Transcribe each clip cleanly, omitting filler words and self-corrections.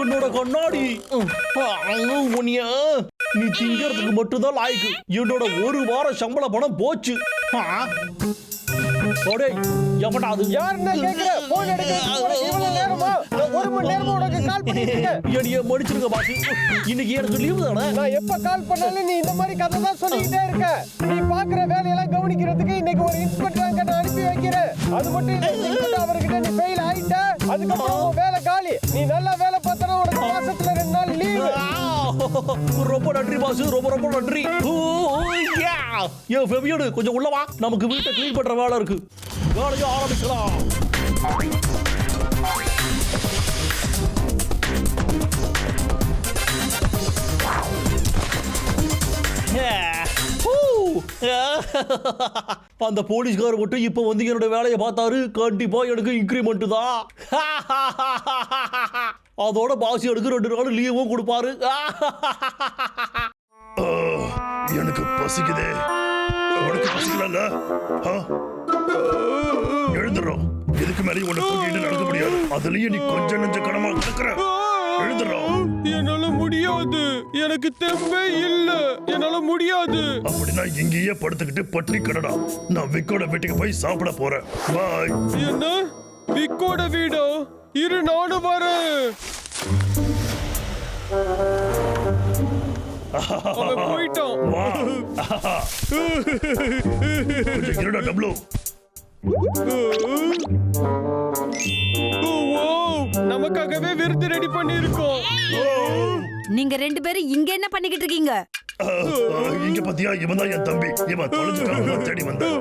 என்னோட கண்ணாடி நீ திங்கிறதுக்கு மட்டும்தான் லாய்க்கு. என்னோட ஒரு வாரம் சம்பள பணம் போச்சு. மன்னிச்சிருங்க பாஸ், இன்னைக்கு எனக்கு லீவு தானே. நான் எப்ப கால் பண்ணாலும் நீ இந்த மாதிரி கதை தான் சொல்லிக்கிட்டே இருக்க. நீ பாக்குற வேலையெல்லாம் கவனிக்கிறதுக்கு இன்னைக்கு ஒரு இன்ஸ்பெக்டர் அங்க நான் அனுப்பி வைக்கிறேன். அது மட்டும் இல்ல, அவர்கிட்ட நீ ஃபெயில் ஆயிட்ட. அதுக்கப்புறம் வேலை காலி. நீ நல்லா வேலை பார்த்தனா உனக்கு மாசத்துல 2 நாள் லீவு. ரொம்ப நன்றி பாஸ், ரொம்ப ரொம்ப நன்றி. கொஞ்சம் உள்ள வா, நமக்கு வீட்டை கிளீன் பண்ற வேலை இருக்கு. வேலையை ஆரம்பிக்கலாம். அந்த போலீஸ்காரர் மட்டும் இப்ப வந்து என்னோட வேலையை பார்த்தாரு, கண்டிப்பா எனக்கு இன்கிரிமெண்ட் தான். அதோட பாசி எடுக்க 2 நாள் லீவும் கொடுப்பாரு. எனக்கு பசிக்குதே. உனக்கு பசிக்கல? எழுந்துறோம். இதுக்கு மேலே உன்னை தூக்கிட்டு நடக்க முடியாது. அதுலயும் நீ கொஞ்சம் நெஞ்ச கனமா கிடக்குற. எழுந்துறோம். என்னால முடியாது, எனக்கு தெம்பே இல்ல, என்னால முடியாது. அப்படின்னா இங்கேயே படுத்துக்கிட்டு பட்டி கடடா. நான் விக்கோட வீட்டுக்கு போய் சாப்பிட போறேன். பாய். என்ன விக்கோட வீடா? இரு நானும் வரேன். அவன் போயிட்டான். வா. கொஞ்சம் இருடா டப்ளு. நமக்காகவே விருந்து ரெடி பண்ணி இருக்கோம். நீங்க 2 பேரும் இங்க என்ன பண்ணிக்கிட்டு இருக்கீங்க? இங்க பாத்தியா, இவன் தான் என் தம்பி. இவன் தொலைஞ்சுட்டான், தேடி வந்தான்.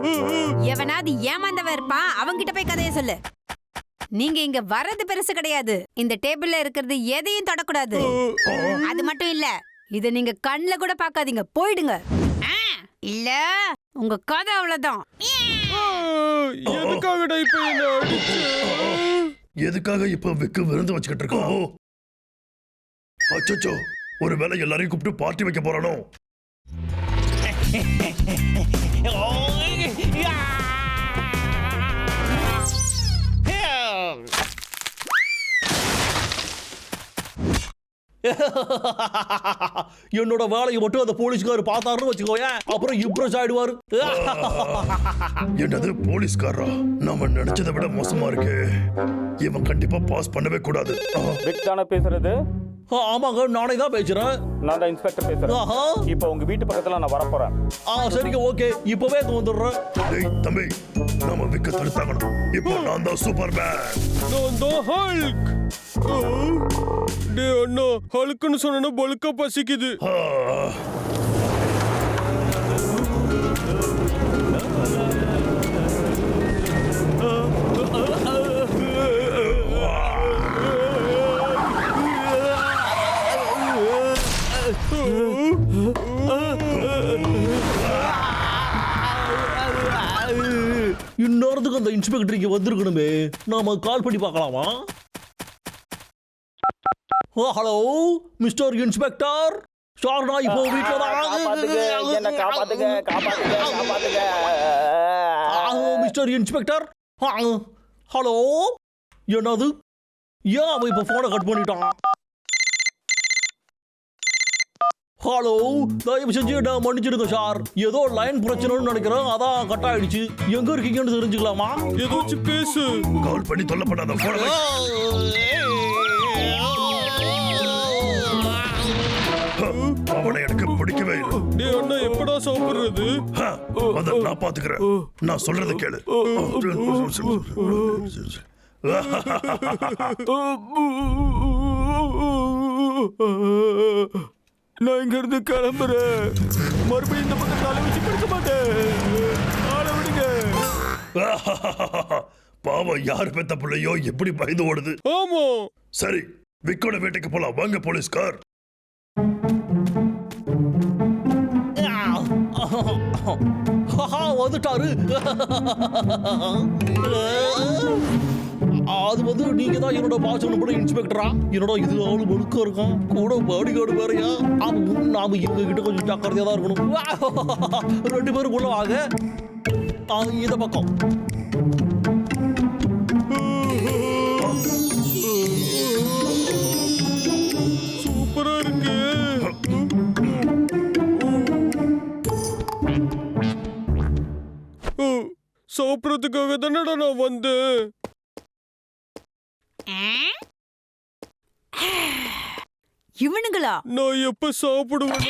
எவனாவது ஏமாந்தவன் இருப்பான், அவங்கிட்ட போய் கதைய சொல்லு. நீங்க இங்க வர்றது பெருசு கிடையாது. இந்த டேபிள்ல இருக்கிறது எதையும் தொடக்கூடாது. அது மட்டும் இல்ல, இத நீங்க கண்ணுல கூட பாக்காதீங்க. போயிடுங்க. இல்ல உங்க கதை அவ்வளவுதான். எதுக்காகடா இப்ப என்ன அடிச்சு? எதுக்காக இப்ப விக்கு விருந்து வச்சுக்கிட்டு இருக்கோம்? அச்சோ, ஒரு வேளை எல்லாரையும் கூப்பிட்டு பார்ட்டி வைக்க போறானோ? என்னோட வேலையை மட்டும் அந்த போலீஸ்காரர் பார்த்தாருன்னு வச்சுக்கோயா, அப்புறம் இம்ப்ரெஸ் ஆயிடுவாரு. என்னது போலீஸ்காரா? நாம நினைச்சதை விட மோசமா இருக்கு. இவன் கண்டிப்பா பாஸ் பண்ணவே கூடாது. விக் தானே பேசுறது? ஆமாங்க, நானே தான் பேசுறேன். நான் தான் இன்ஸ்பெக்டர் பேசுறேன். இப்போ உங்க வீட்டு பக்கத்துல நான் வர போறேன். சரிங்க, ஓகே, இப்பவே வந்துடுறேன். டேய் தம்பி, நாம விக்க தடுத்தாகணும். இப்போ நான் தான் சூப்பர்மேன். நான் தான் ஹல்க். டேய் அண்ணா, ஹல்க்னு சொன்னா பல்கா பசிக்குது. இன்னொருத்துக்கு அந்த இன்ஸ்பெக்டர் இங்க வந்திருக்கணுமே, நாம கால் பண்ணி பார்க்கலாமா? ஹலோ மிஸ்டர் இன்ஸ்பெக்டர், சார் நான் இப்போ வீட்டில் தான். Mister inspector, hello. என்னது, ஏன் அவன் இப்போ போனை கட் பண்ணிட்டான்? ஹலோ, தயவு செஞ்சு நான் மன்னிச்சிடுங்க சார். ஏதோ லைன் பிரச்சனைன்னு நினைக்கிறேன், அதான் கட் ஆயிடுச்சு. எங்க இருக்கீங்கன்னு தெரிஞ்சுக்கலாமா? ஏதாச்சும் பேசு. கால் பண்ணி தொல்லப்படாத. அவனை எனக்கு பிடிக்கவே இல்லை. டேய் அண்ணா, எப்படா சாப்பிடுறது? அத நான் பாத்துக்கிறேன். நான் சொல்றத கேளு. நான் இங்க இருந்து கிளம்புறேன். மறுபடியும் இந்த பக்கம் காலை வச்சு படுக்க மாட்டேன். ஆள விடுங்க. பாவம், யார் பெத்த பிள்ளையோ எப்படி பயந்து ஓடுது. ஆமா. சரி, விக்கோட வீட்டுக்கு போலாம் வாங்க போலீஸ்கார். வந்துட்டாரு. அது வந்து நீங்க தான் என்னோட பாஸ் கூட இன்ஸ்பெக்டரா? என்னோட இது ஆளு முழுக்க இருக்கான், கூட பாடி கார்டு வேறையா? நாம இவங்க கிட்ட கொஞ்சம் ஜாக்கிரதையா தான் இருக்கணும். 2 பேரும் உள்ள வாங்க. இந்த பக்கம். சூப்பரா இருக்கு. சாப்பிடறதுக்காக தானடா நான் வந்தேன். இவனுங்களா? நான் எப்ப சாப்பிடுவேன்?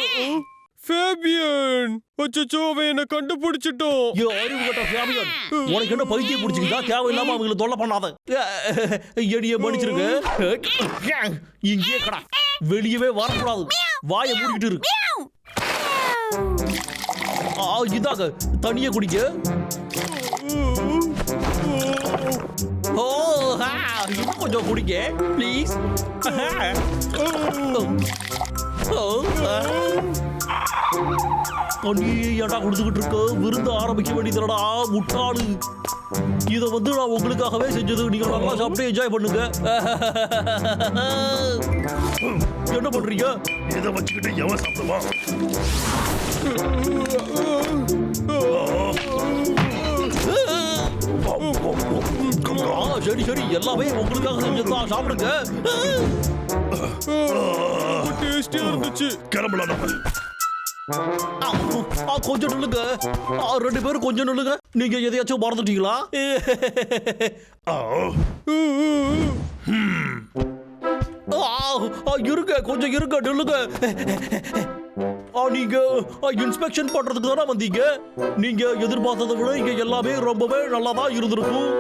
ஃபேபியன், அச்சச்சோ, அவன் என்ன கண்டுபிடிச்சிட்டோம். அறிவு கட்ட ஃபேபியன், உனக்கு என்ன பைத்தியம் பிடிச்சிருக்கா? தேவையில்லாம அவங்களை தொல்லை பண்ணாத. எடிய மன்னிச்சிருங்க. இங்கே கடா, வெளியவே வரக்கூடாது. வாயை மூடிக்கிட்டு இருக்கு. இதாக தனியா குடிக்க. இன்னும் கொஞ்சம் குடிக்க ப்ளீஸ். தண்ணியை ஏன்டா குடிச்சுக்கிட்டு இருக்க? விருந்து ஆரம்பிக்க வேண்டியதுடா முட்டாளு. இதை வந்து நான் உங்களுக்காகவே செஞ்சது. நீங்க நல்லா சாப்பிட்டு என்ஜாய் பண்ணுங்க. என்ன பண்றீங்க? இதை வச்சுக்கிட்டு எவன் சாப்பிடுவா? சரி சரி, எல்லாமே உங்களுக்காக செஞ்சதுதான், சாப்பிடுங்க. டேஸ்டியா இருந்துச்சு. கிளம்பலாம் நம்ம. கொஞ்சம் நில்லுங்க. 2 பேரும் கொஞ்சம் நில்லுங்க. நீங்க எதையாச்சும் மறந்துட்டீங்களா? இருங்க, கொஞ்சம் இருங்க, நில்லுங்க. நீங்க இன்ஸ்பெக்ஷன் பண்றதுக்கு தானே வந்தீங்க? நீங்க எதிர்பார்த்ததை விட இங்க எல்லாமே ரொம்பவே நல்லா தான் இருந்திருக்கும்.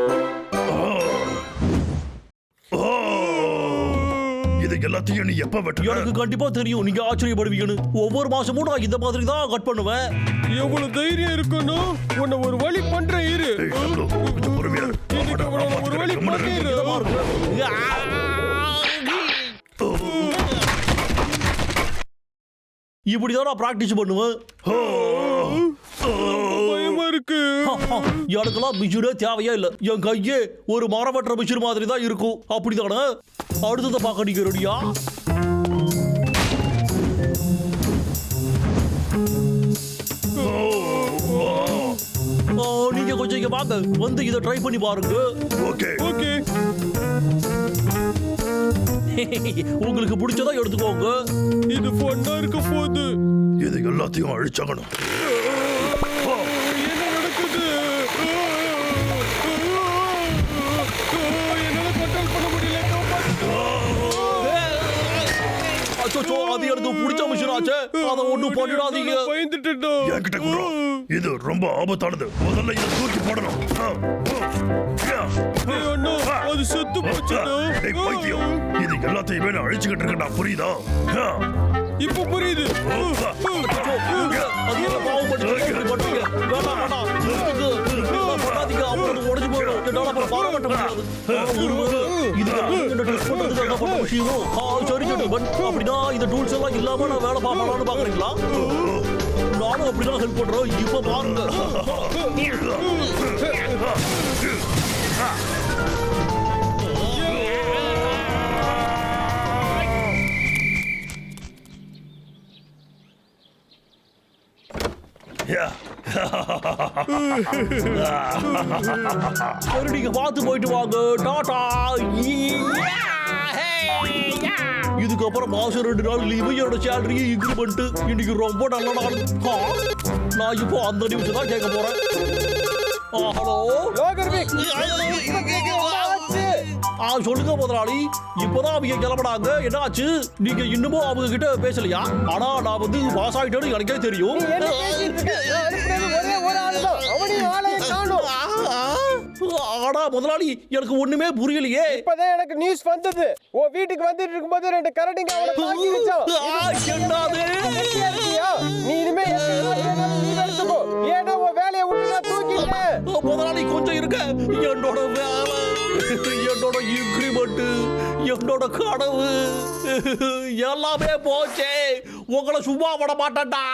இது எல்லாத்தையும் நீ எப்ப வெட்ட? எனக்கு கண்டிப்பா தெரியும், நீங்க ஆச்சரியப்படுவீங்கன்னு. ஒவ்வொரு மாசமும் நான் இந்த மாதிரி தான் கட் பண்ணுவேன். எவ்வளவு தைரியம் இருக்கணும்? உன்னை ஒரு வழி பண்றேன் இரு. கொஞ்சம் பொறுமையா இரு. ஒரு வழி பண்றேன். இப்படிதான் நான் பிராக்டிஸ் பண்ணுவேன். பயமா இருக்கு. எனக்கெல்லாம் மிஷினே தேவையா இல்ல. என் கையே ஒரு மரவற்ற மிஷின் மாதிரி தான் இருக்கும். அப்படிதானே? அடுத்ததை பார்க்க நீங்க ரெடியா? நீங்க கொஞ்சம் இங்க வாங்க, வந்து இதை ட்ரை பண்ணி பாருங்க. Okay okay. உங்களுக்கு பிடிச்சதா எடுத்துக்கோங்க. இது ஃபன்னா இருக்க போகுது. இது எல்லாத்தையும் அழிச்சாகணும். என்ன நடக்குது? என்னால கண்ட்ரோல் பண்ண முடியல. அச்சோ, அது எனக்கு பிடிச்ச மிஷின் ஆச்சே. அதை ஒண்ணும் பண்ணிடாதீங்க. பயந்துட்டேன். என்கிட்ட கூட இது ரொம்ப ஆபத்தானது. முதல்ல இதை தூக்கி போடணும். அது செத்து போச்சுடா. பைத்தியம், இது எல்லாத்தையுமே நான் அழிச்சுக்கிட்டு இருக்கேன்டா, புரியுதா? இப்ப புரியுது. அது என்ன பாவம் பண்ணீங்க? வேண்டாம் வேண்டாம், பண்ணாதீங்க. அப்புறம் உடஞ்சு போயிடும். என்னால அப்புறம் பாராட்ட முடியாது. இது டெஸ்ட் பண்றதுக்காக பண்ண விஷயம். சரி ஜென்டில்மேன், அப்படின்னா இந்த டூல்ஸ் எல்லாம் இல்லாம நான் வேலை பார்க்கலாம்னு பாக்குறீங்களா? நானும் அப்படிதான் ஹெல்ப் பண்றேன். இப்ப பாருங்க. சரி, நீங்க பார்த்து போயிட்டு வாங்க. டாடா. இதுக்கப்புறம் மாசம் 2 நாள் லீவு, என்னோட சேலரி இன்க்ரிமெண்ட். இன்னைக்கு ரொம்ப நல்ல நாள். நான் இப்போ அந்த நியூஸ் தான் கேட்க போறேன். ஹலோ சொல்லுங்க முதலாளி. இப்பதான் அவங்க கிளம்பினாங்க. என்னாச்சு? நீங்க இன்னமும் அவங்க கிட்ட பேசலையா? ஆனா நான் வந்து பாஸ் ஆயிட்டேன்னு எனக்கே தெரியும். ஆனா முதலாளி, எனக்கு ஒண்ணுமே புரியலையே. இப்பதான் எனக்கு நியூஸ் வந்தது. உன் வீட்டுக்கு வந்துட்டு இருக்கும்போது 2 கரடிங்க அவனை தாக்கி வச்சான். என்னது? நீ இனிமே நீ எடுத்துக்கோ. ஏன்னா உன் வேலையை விட்டு நான் தூக்கிட்டேன். முதலாளி கொஞ்சம் இருக்க. என்னோட வேலை, என்னோட இன்கிரிமெண்ட், என்னோட கனவு எல்லாமே போச்சே. உங்களை சும்மா விட மாட்டேன்டா.